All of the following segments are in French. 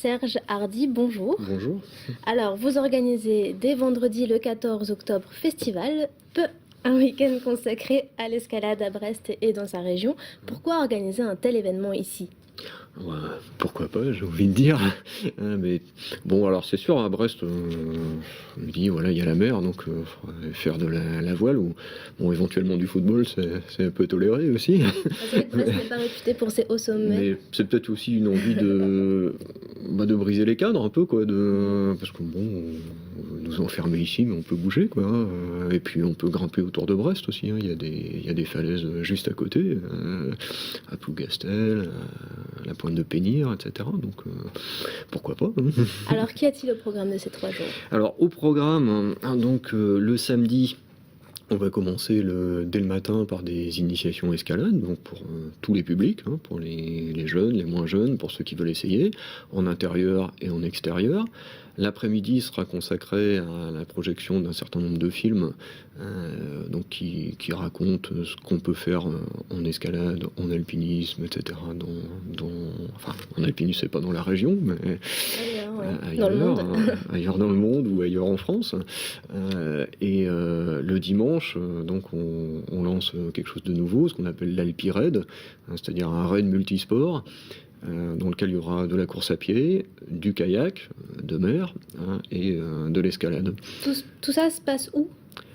Serge Hardy, bonjour. Bonjour. Alors, vous organisez dès vendredi le 14 octobre Festival, un week-end consacré à l'escalade à Brest et dans sa région. Pourquoi organiser un tel événement ici ? Ouais, pourquoi pas, j'ai envie de dire. Mais bon, alors c'est sûr, à Brest, on me dit, voilà, il y a la mer, donc faudrait faire de la voile, ou bon, éventuellement du football, c'est un peu toléré aussi. C'est vrai que Brest n'est pas réputé pour ses hauts sommets. Mais c'est peut-être aussi une envie de briser les cadres un peu, quoi, parce que bon, on nous enfermer ici, mais on peut bouger, quoi. Et puis on peut grimper autour de Brest aussi, hein. Il y a des falaises juste à côté, à Plougastel, à la pointe de Pénir, etc. Donc pourquoi pas, hein. Alors, qu'y a-t-il au programme de ces 3 jours ? Alors au programme, hein, donc le samedi, on va commencer dès le matin par des initiations escalade, donc pour tous les publics, hein, pour les jeunes, les moins jeunes, pour ceux qui veulent essayer, en intérieur et en extérieur. L'après-midi sera consacré à la projection d'un certain nombre de films donc qui racontent ce qu'on peut faire en escalade, en alpinisme, etc. Enfin, en alpinisme, c'est pas dans la région, mais Dans le monde. Ailleurs dans le monde ou ailleurs en France. Et le dimanche, donc on lance quelque chose de nouveau, ce qu'on appelle l'Alpi-Raid, hein, c'est-à-dire un raid multisport, dans lequel il y aura de la course à pied, du kayak, de mer, hein, et de l'escalade. Tout ça se passe où ?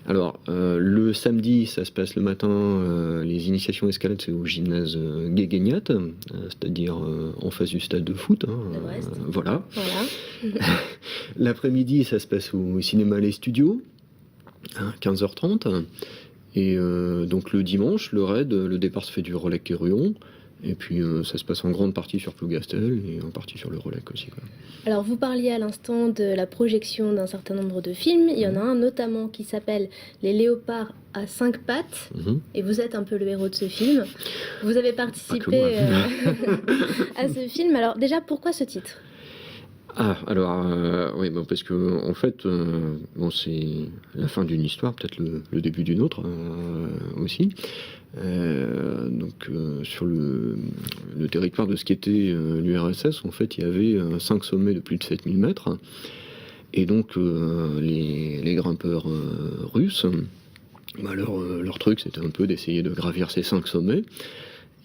Alors, le samedi, ça se passe le matin, les initiations escalade, c'est au gymnase Guéguégnat, c'est-à-dire en face du stade de foot. Hein, De Brest. Voilà. Voilà. L'après-midi, ça se passe au cinéma Les Studios, à 15h30. Et donc le dimanche, le raid, le départ se fait du Relecq-Quéruon. Et puis ça se passe en grande partie sur Plougastel et en partie sur le Relecq aussi, quoi. Alors, vous parliez à l'instant de la projection d'un certain nombre de films. Il y en a un notamment qui s'appelle Les léopards à 5 pattes. Et vous êtes un peu le héros de ce film. Vous avez participé à ce film. Alors, déjà, pourquoi ce titre ? Ah, alors, oui, bon, parce que, en fait, bon, c'est la fin d'une histoire, peut-être le début d'une autre aussi. Donc, sur le territoire de ce qu'était l'URSS, en fait, il y avait 5 sommets de plus de 7000 mètres. Et donc, les grimpeurs russes, bah, leur truc, c'était un peu d'essayer de gravir ces 5 sommets.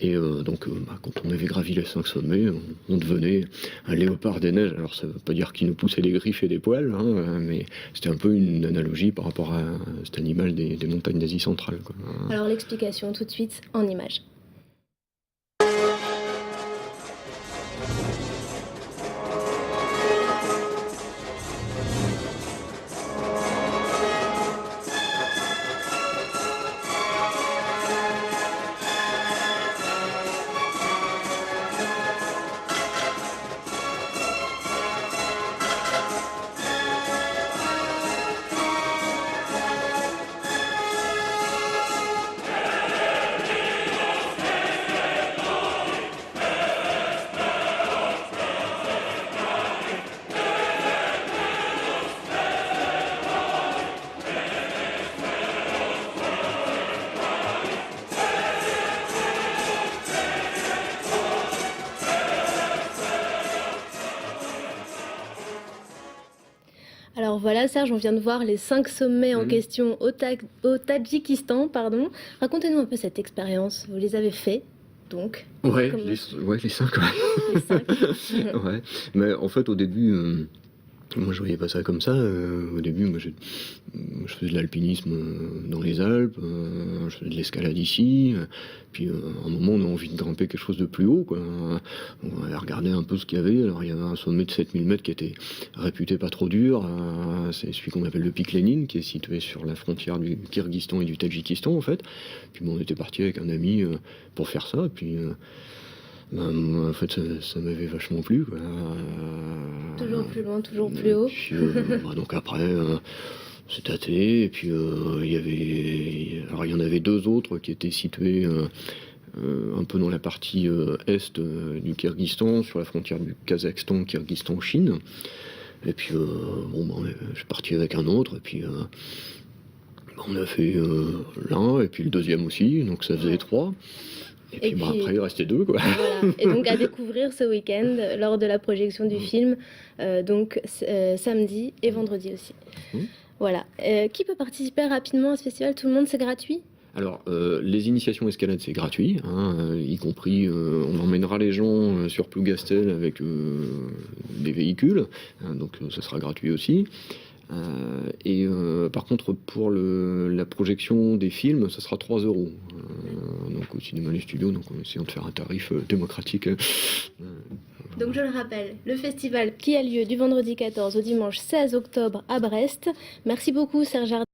Et donc, quand on avait gravi les 5 sommets, on devenait un léopard des neiges. Alors, ça ne veut pas dire qu'il nous poussait des griffes et des poils, hein, mais c'était un peu une analogie par rapport à cet animal des montagnes d'Asie centrale, quoi. Alors, l'explication tout de suite en images. Alors voilà, Serge, on vient de voir les 5 sommets en question au Tadjikistan, pardon. Racontez-nous un peu cette expérience. Vous les avez faits, donc. Ouais, les 5, ouais. Les 5. Ouais. Mais en fait, au début, moi je voyais pas ça comme ça. Au début, moi je faisais de l'alpinisme dans les Alpes, je faisais de l'escalade ici. Puis à un moment, on a envie de grimper quelque chose de plus haut, quoi. On avait regardé un peu ce qu'il y avait. Alors il y avait un sommet de 7000 mètres qui était réputé pas trop dur. C'est celui qu'on appelle le pic Lénine, qui est situé sur la frontière du Kyrgyzstan et du Tadjikistan, en fait. Puis bon, on était parti avec un ami pour faire ça. Puis en fait, ça m'avait vachement plu, quoi. Toujours plus loin, toujours plus haut. Puis, donc après, c'est tâté. Et puis il y en avait 2 autres qui étaient situés un peu dans la partie est du Kyrgyzstan, sur la frontière du Kazakhstan, Kyrgyzstan, Chine. Et puis je suis parti avec un autre. Et puis on a fait l'un et puis le deuxième aussi, donc ça faisait 3. Et puis, après, il restait 2, quoi. Voilà. Et donc à découvrir ce week-end lors de la projection du film, donc samedi et vendredi aussi. Voilà. Qui peut participer rapidement à ce festival? Tout le monde, c'est gratuit? Alors, les initiations escalade, c'est gratuit, hein, y compris, on emmènera les gens sur Plougastel avec des véhicules, hein, donc ça sera gratuit aussi. Et par contre, pour la projection des films, ça sera 3 €. Donc au cinéma Les Studios, donc en essayant de faire un tarif démocratique. Donc je le rappelle, le festival qui a lieu du vendredi 14 au dimanche 16 octobre à Brest. Merci beaucoup Serge Jardin.